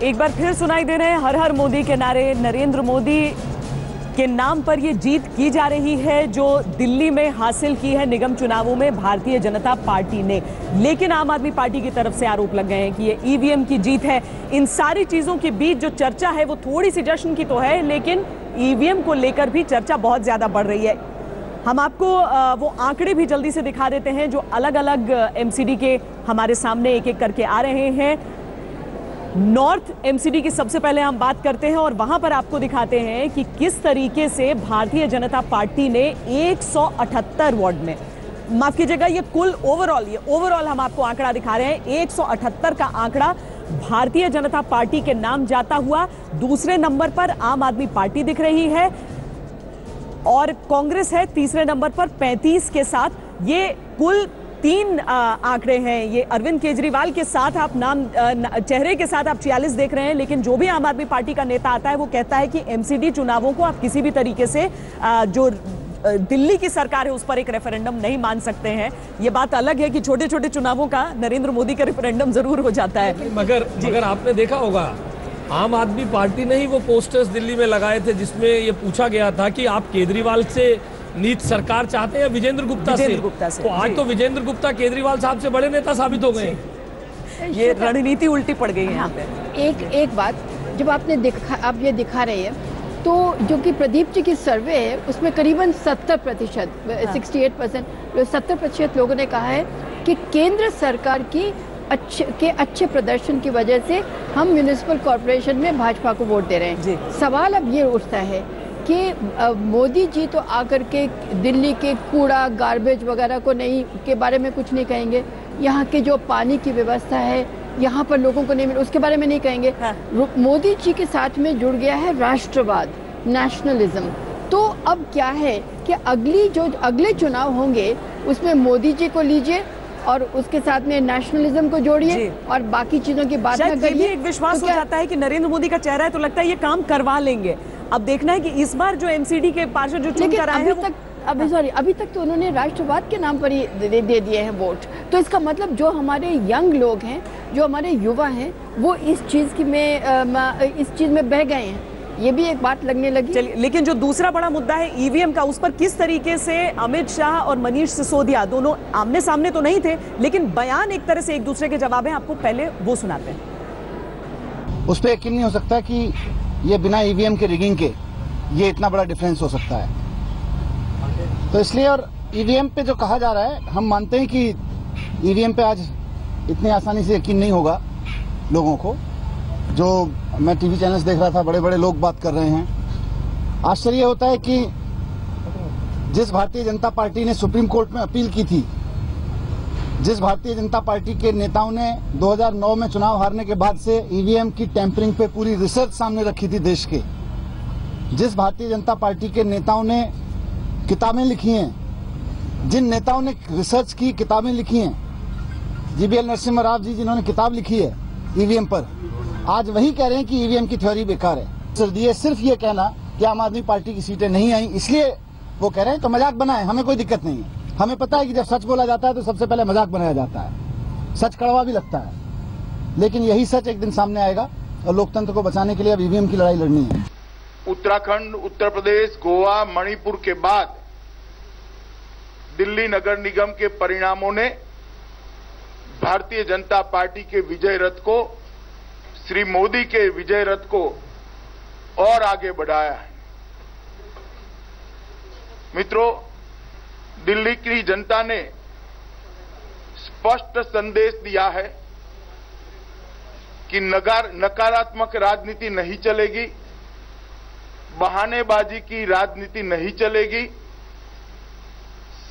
एक बार फिर सुनाई दे रहे हैं हर हर मोदी के नारे। नरेंद्र मोदी के नाम पर ये जीत की जा रही है जो दिल्ली में हासिल की है निगम चुनावों में भारतीय जनता पार्टी ने। लेकिन आम आदमी पार्टी की तरफ से आरोप लग गए हैं कि ये ईवीएम की जीत है। इन सारी चीजों के बीच जो चर्चा है वो थोड़ी सी जश्न की तो है, लेकिन ईवीएम को लेकर भी चर्चा बहुत ज्यादा बढ़ रही है। हम आपको वो आंकड़े भी जल्दी से दिखा देते हैं जो अलग अलग एमसीडी के हमारे सामने एक एक करके आ रहे हैं। नॉर्थ एमसीडी की सबसे पहले हम बात करते हैं और वहां पर आपको दिखाते हैं कि किस तरीके से भारतीय जनता पार्टी ने 178 वार्ड में, माफ कीजिएगा, ये कुल ओवरऑल हम आपको आंकड़ा दिखा रहे हैं। 178 का आंकड़ा भारतीय जनता पार्टी के नाम जाता हुआ। दूसरे नंबर पर आम आदमी पार्टी दिख रही है और कांग्रेस है तीसरे नंबर पर 35 के साथ। ये कुल 3 आंकड़े हैं। ये अरविंद केजरीवाल के साथ आप चेहरे के साथ आप 46 देख रहे हैं, लेकिन जो भी आम आदमी पार्टी का नेता आता है वो कहता है कि एमसीडी चुनावों को आप किसी भी तरीके से जो दिल्ली की सरकार है उस पर एक रेफरेंडम नहीं मान सकते हैं। ये बात अलग है कि छोटे छोटे चुनावों का नरेंद्र मोदी का रेफरेंडम जरूर हो जाता है। मगर आपने देखा होगा आम आदमी पार्टी ने ही वो पोस्टर्स दिल्ली में लगाए थे जिसमें ये पूछा गया था कि आप केजरीवाल से नीति सरकार चाहते हैं या विजेंद्र गुप्ता से। तो आज तो विजेंद्र गुप्ता केजरीवाल साहब से बड़े नेता साबित हो गए। ये रणनीति उल्टी पड़ गई है यहाँ पे। एक बात जब आप ये दिखा रहे हैं तो जो कि प्रदीप जी की सर्वे है उसमें करीबन 70%, 68%, 70% लोगों ने कहा है कि केंद्र सरकार की अच्छे प्रदर्शन की वजह से हम म्युनिसिपल कॉर्पोरेशन में भाजपा को वोट दे रहे हैं। सवाल अब ये उठता है कि मोदी जी तो आकर के दिल्ली के कूड़ा गार्बेज वगैरह के बारे में कुछ नहीं कहेंगे, यहाँ के जो पानी की व्यवस्था है यहाँ पर लोगों को नहीं मिल उसके बारे में नहीं कहेंगे। मोदी जी के साथ में जुड़ गया है राष्ट्रवाद, नेशनलिज्म। तो अब क्या है कि अगले चुनाव होंगे उसमें मोदी जी को लीजिए और उसके साथ में नेशनलिज्म को जोड़िए और बाकी चीजों की बात न करिए। एक विश्वास हो जाता है कि नरेंद्र मोदी का चेहरा है तो लगता है ये काम करवा लेंगे। अब देखना है कि इस बार जो एमसीडी के पार्षद जो चुनकर आए हैं अभी तक तो उन्होंने राष्ट्रवाद के नाम पर ही दे दिए हैं वोट। तो इसका मतलब जो हमारे यंग लोग हैं, जो हमारे युवा हैं, वो इस चीज में बह गए हैं। ये भी एक बात लगने लगी। चलिए, लेकिन जो दूसरा बड़ा मुद्दा है ईवीएम का, उस पर किस तरीके से अमित शाह और मनीष सिसोदिया दोनों आमने सामने तो नहीं थे, लेकिन बयान एक तरह से एक दूसरे के जवाब है। आपको पहले वो सुनाते हैं। उस पर यकीन नहीं हो सकता कि ये बिना ईवीएम के रिगिंग के ये इतना बड़ा डिफरेंस हो सकता है। तो इसलिए, और ईवीएम पे जो कहा जा रहा है, हम मानते हैं कि ईवीएम पे आज इतनी आसानी से यकीन नहीं होगा लोगों को। जो मैं टीवी चैनल्स देख रहा था, बड़े बड़े लोग बात कर रहे हैं। आश्चर्य होता है कि जिस भारतीय जनता पार्टी ने सुप्रीम कोर्ट में अपील की थी, जिस भारतीय जनता पार्टी के नेताओं ने 2009 में चुनाव हारने के बाद से ईवीएम की टैंपरिंग पे पूरी रिसर्च सामने रखी थी देश के, जिस भारतीय जनता पार्टी के नेताओं ने किताबें लिखी हैं, जिन नेताओं ने रिसर्च की किताबें लिखी हैं, जीबीएल नरसिम्हा राव जी जिन्होंने किताब लिखी है ईवीएम पर, आज वही कह रहे हैं कि ईवीएम की थ्योरी बेकार है। सिर्फ ये कहना कि आम आदमी पार्टी की सीटें नहीं आई इसलिए वो कह रहे हैं, तो मजाक बनाए, हमें कोई दिक्कत नहीं है। हमें पता है कि जब सच बोला जाता है तो सबसे पहले मजाक बनाया जाता है। सच कड़वा भी लगता है, लेकिन यही सच एक दिन सामने आएगा और लोकतंत्र को बचाने के लिए अब ईवीएम की लड़ाई लड़नी है। उत्तराखंड, उत्तर प्रदेश, गोवा, मणिपुर के बाद दिल्ली नगर निगम के परिणामों ने भारतीय जनता पार्टी के विजय रथ को, श्री मोदी के विजय रथ को और आगे बढ़ाया है। मित्रों, दिल्ली की जनता ने स्पष्ट संदेश दिया है कि नकारात्मक राजनीति नहीं चलेगी, बहानेबाजी की राजनीति नहीं चलेगी,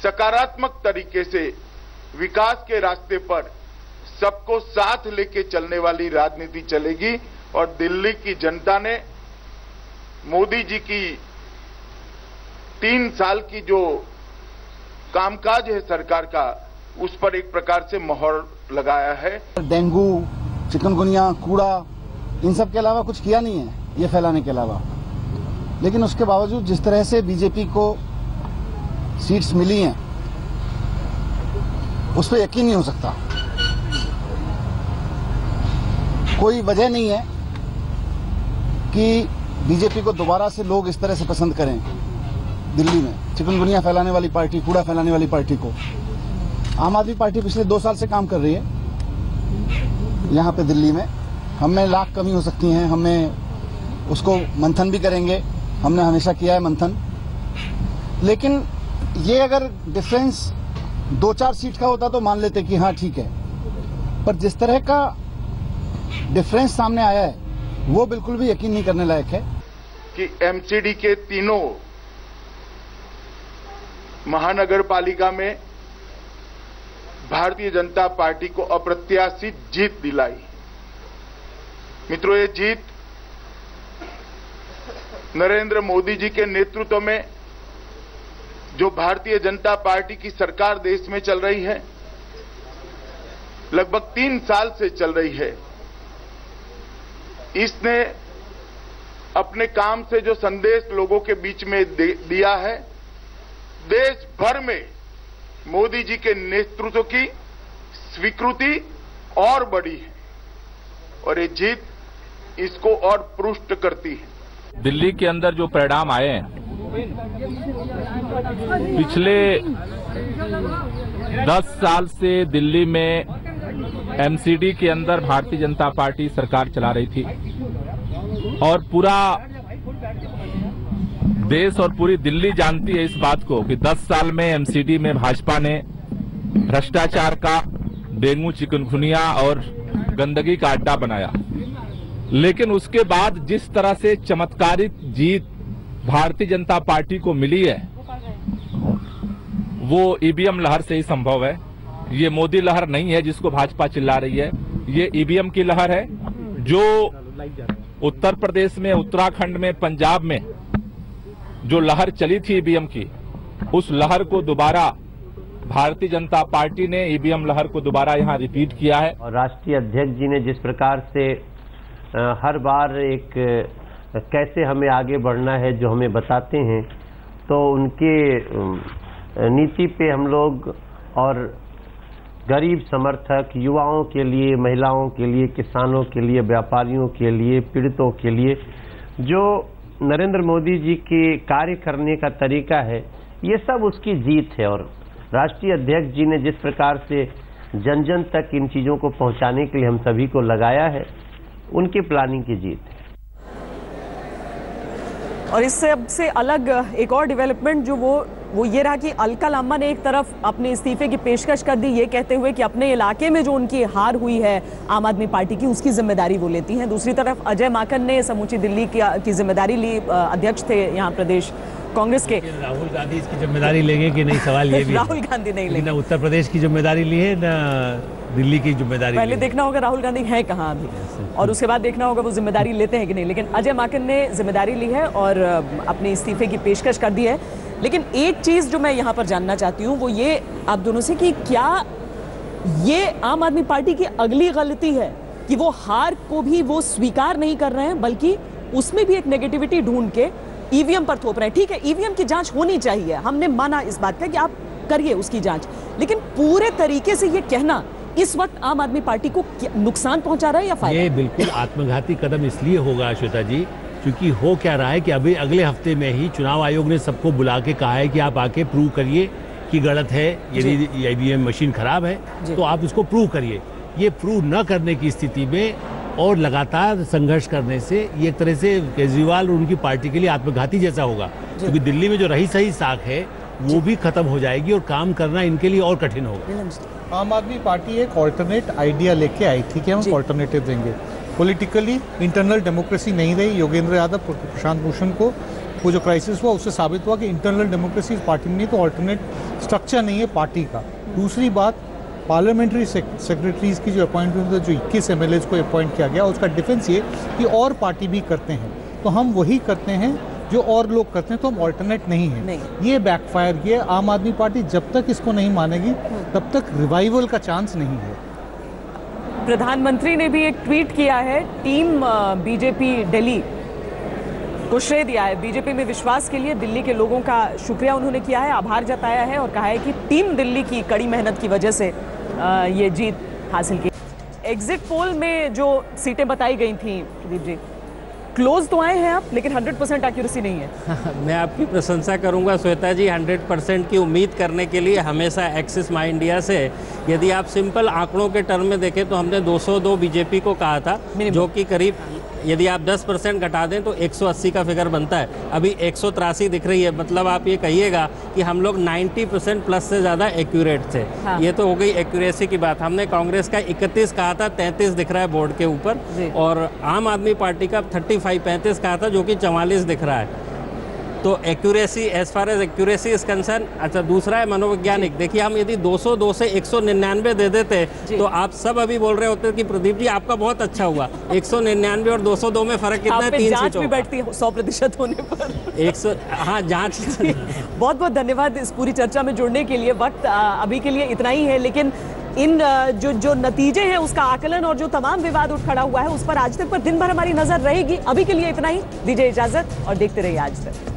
सकारात्मक तरीके से विकास के रास्ते पर सबको साथ लेके चलने वाली राजनीति चलेगी। और दिल्ली की जनता ने मोदी जी की 3 साल की जो कामकाज है सरकार का, उस पर एक प्रकार से मोहर लगाया है। डेंगू, चिकनगुनिया, कूड़ा, इन सब के अलावा कुछ किया नहीं है ये फैलाने के अलावा। लेकिन उसके बावजूद जिस तरह से बीजेपी को सीट्स मिली हैं उस पर यकीन नहीं हो सकता। कोई वजह नहीं है कि बीजेपी को दोबारा से लोग इस तरह से पसंद करें दिल्ली में, चिकनगुनिया फैलाने वाली पार्टी, कूड़ा फैलाने वाली पार्टी को। आम आदमी पार्टी पिछले 2 साल से काम कर रही है यहाँ पे दिल्ली में। हमें लाख कमी हो सकती हैं, हमें उसको मंथन भी करेंगे, हमने हमेशा किया है मंथन। लेकिन ये अगर डिफरेंस 2-4 सीट का होता तो मान लेते कि हाँ ठीक है, पर जिस तरह का डिफरेंस सामने आया है वो बिल्कुल भी यकीन नहीं करने लायक है कि एमसीडी के तीनों महानगर पालिका में भारतीय जनता पार्टी को अप्रत्याशित जीत दिलाई। मित्रों, ये जीत नरेंद्र मोदी जी के नेतृत्व में जो भारतीय जनता पार्टी की सरकार देश में चल रही है, लगभग 3 साल से चल रही है, इसने अपने काम से जो संदेश लोगों के बीच में दिया है, देश भर में मोदी जी के नेतृत्व की स्वीकृति और बढ़ी है और ये जीत इसको और पुष्ट करती है। दिल्ली के अंदर जो परिणाम आए हैं, पिछले 10 साल से दिल्ली में एमसीडी के अंदर भारतीय जनता पार्टी सरकार चला रही थी और पूरा देश और पूरी दिल्ली जानती है इस बात को कि 10 साल में एमसीडी में भाजपा ने भ्रष्टाचार का, डेंगू, चिकनगुनिया और गंदगी का अड्डा बनाया। लेकिन उसके बाद जिस तरह से चमत्कारिक जीत भारतीय जनता पार्टी को मिली है, वो ईवीएम लहर से ही संभव है। ये मोदी लहर नहीं है जिसको भाजपा चिल्ला रही है, ये ईवीएम की लहर है जो उत्तर प्रदेश में, उत्तराखंड में, पंजाब में जो लहर चली थी ईवीएम की, उस लहर को दोबारा भारतीय जनता पार्टी ने ईवीएम लहर को दोबारा यहां रिपीट किया है। और राष्ट्रीय अध्यक्ष जी ने जिस प्रकार से हर बार एक कैसे हमें आगे बढ़ना है जो हमें बताते हैं, तो उनके नीति पे हम लोग और गरीब समर्थक, युवाओं के लिए, महिलाओं के लिए, किसानों के लिए, व्यापारियों के लिए, पीड़ितों के लिए जो नरेंद्र मोदी जी के कार्य करने का तरीका है, ये सब उसकी जीत है। और राष्ट्रीय अध्यक्ष जी ने जिस प्रकार से जन जन तक इन चीज़ों को पहुंचाने के लिए हम सभी को लगाया है, उनकी प्लानिंग की जीत है। और इससे सबसे अलग एक और डेवलपमेंट जो वो ये रहा कि अलका लांबा ने एक तरफ अपने इस्तीफे की पेशकश कर दी, ये कहते हुए कि अपने इलाके में जो उनकी हार हुई है आम आदमी पार्टी की, उसकी जिम्मेदारी वो लेती हैं। दूसरी तरफ अजय माकन ने समूची दिल्ली की जिम्मेदारी ली, अध्यक्ष थे यहाँ प्रदेश कांग्रेस के। राहुल गांधी इसकी जिम्मेदारी लेंगे कि नहीं, सवाल ये भी राहुल गांधी नहीं लेंगे। ना उत्तर प्रदेश की जिम्मेदारी ली है, ना दिल्ली की जिम्मेदारी। पहले देखना होगा राहुल गांधी है कहाँ अभी, और उसके बाद देखना होगा वो जिम्मेदारी लेते हैं कि नहीं। लेकिन अजय माकन ने जिम्मेदारी ली है और अपने इस्तीफे की पेशकश कर दी है। लेकिन एक चीज जो मैं यहाँ पर जानना चाहती हूँ वो ये आप दोनों से कि क्या ये आम आदमी पार्टी की अगली गलती है कि वो हार को भी वो स्वीकार नहीं कर रहे हैं, बल्कि उसमें भी एक नेगेटिविटी ढूंढ के ईवीएम पर थोप रहे हैं। ठीक है, ईवीएम की जांच होनी चाहिए, हमने माना इस बात का कि आप करिए उसकी जांच, लेकिन पूरे तरीके से ये कहना इस वक्त आम आदमी पार्टी को नुकसान पहुंचा रहा है या फायदा? ये बिल्कुल आत्मघाती कदम इसलिए होगा श्वेता जी, क्योंकि हो क्या रहा है कि अभी अगले हफ्ते में ही चुनाव आयोग ने सबको बुला के कहा है कि आप आके प्रूव करिए कि गलत है, यदि ईवीएम मशीन खराब है तो आप उसको प्रूव करिए। ये प्रूव न करने की स्थिति में और लगातार संघर्ष करने से ये एक तरह से केजरीवाल और उनकी पार्टी के लिए आत्मघाती जैसा होगा, क्योंकि दिल्ली में जो रही सही साख है वो भी खत्म हो जाएगी और काम करना इनके लिए और कठिन होगा। आम आदमी पार्टी एक ऑल्टरनेट आइडिया लेके आई थी कि हम ऑल्टरनेटिव देंगे। पॉलिटिकली इंटरनल डेमोक्रेसी नहीं रही। योगेंद्र यादव, प्रशांत भूषण को वो जो क्राइसिस हुआ उससे साबित हुआ कि इंटरनल डेमोक्रेसी पार्टी में नहीं, तो ऑल्टरनेट स्ट्रक्चर नहीं है पार्टी का। दूसरी बात, पार्लियामेंट्री सेक्रेटरीज की जो अपॉइंटमेंट, जो 21 MLAs को अपॉइंट किया गया, उसका डिफेंस ये कि और पार्टी भी करते हैं, तो हम वही करते हैं जो और लोग करते हैं, तो हम ऑल्टरनेट नहीं है। ये बैकफायर, ये आम आदमी पार्टी जब तक इसको नहीं मानेगी तब तक रिवाइवल का चांस नहीं है। प्रधानमंत्री ने भी एक ट्वीट किया है, टीम बीजेपी दिल्ली को श्रेय दिया है। बीजेपी में विश्वास के लिए दिल्ली के लोगों का शुक्रिया उन्होंने किया है, आभार जताया है और कहा है कि टीम दिल्ली की कड़ी मेहनत की वजह से ये जीत हासिल की। एग्जिट पोल में जो सीटें बताई गई थी प्रदीप जी, क्लोज तो आए हैं आप, लेकिन 100% एक्यूरेसी नहीं है। मैं आपकी प्रशंसा करूंगा श्वेता जी। 100% की उम्मीद करने के लिए हमेशा एक्सिस माई इंडिया से, यदि आप सिंपल आंकड़ों के टर्म में देखें तो हमने 202 बीजेपी को कहा था, जो कि करीब, यदि आप 10% घटा दें तो 180 का फिगर बनता है। अभी 183 दिख रही है, मतलब आप ये कहिएगा कि हम लोग 90% प्लस से ज़्यादा एक्यूरेट थे। हाँ। ये तो हो गई एक्यूरेसी की बात। हमने कांग्रेस का 31 कहा था, 33 दिख रहा है बोर्ड के ऊपर, और आम आदमी पार्टी का 35 कहा था, जो कि 44 दिख रहा है। तो accuracy, as far as accuracy is concern. अच्छा, दूसरा है मनोवैज्ञानिक। देखिए, हम यदि 202 से 199 दे देते तो आप सब अभी बोल रहे होते कि प्रदीप जी आपका बहुत अच्छा हुआ। 199 और 202 में फर्क कितना है? 3 सीटों भी बैठती है 100% होने पर 100। हाँ, जांच। बहुत बहुत धन्यवाद इस पूरी चर्चा में जुड़ने के लिए। वक्त अभी के लिए इतना ही है, लेकिन इन जो नतीजे हैं उसका आकलन और जो तमाम विवाद उठ खड़ा हुआ है उस पर आज तक पर दिन भर हमारी नजर रहेगी। अभी के लिए इतना ही, दीजिए इजाजत और देखते रहिए आज तक।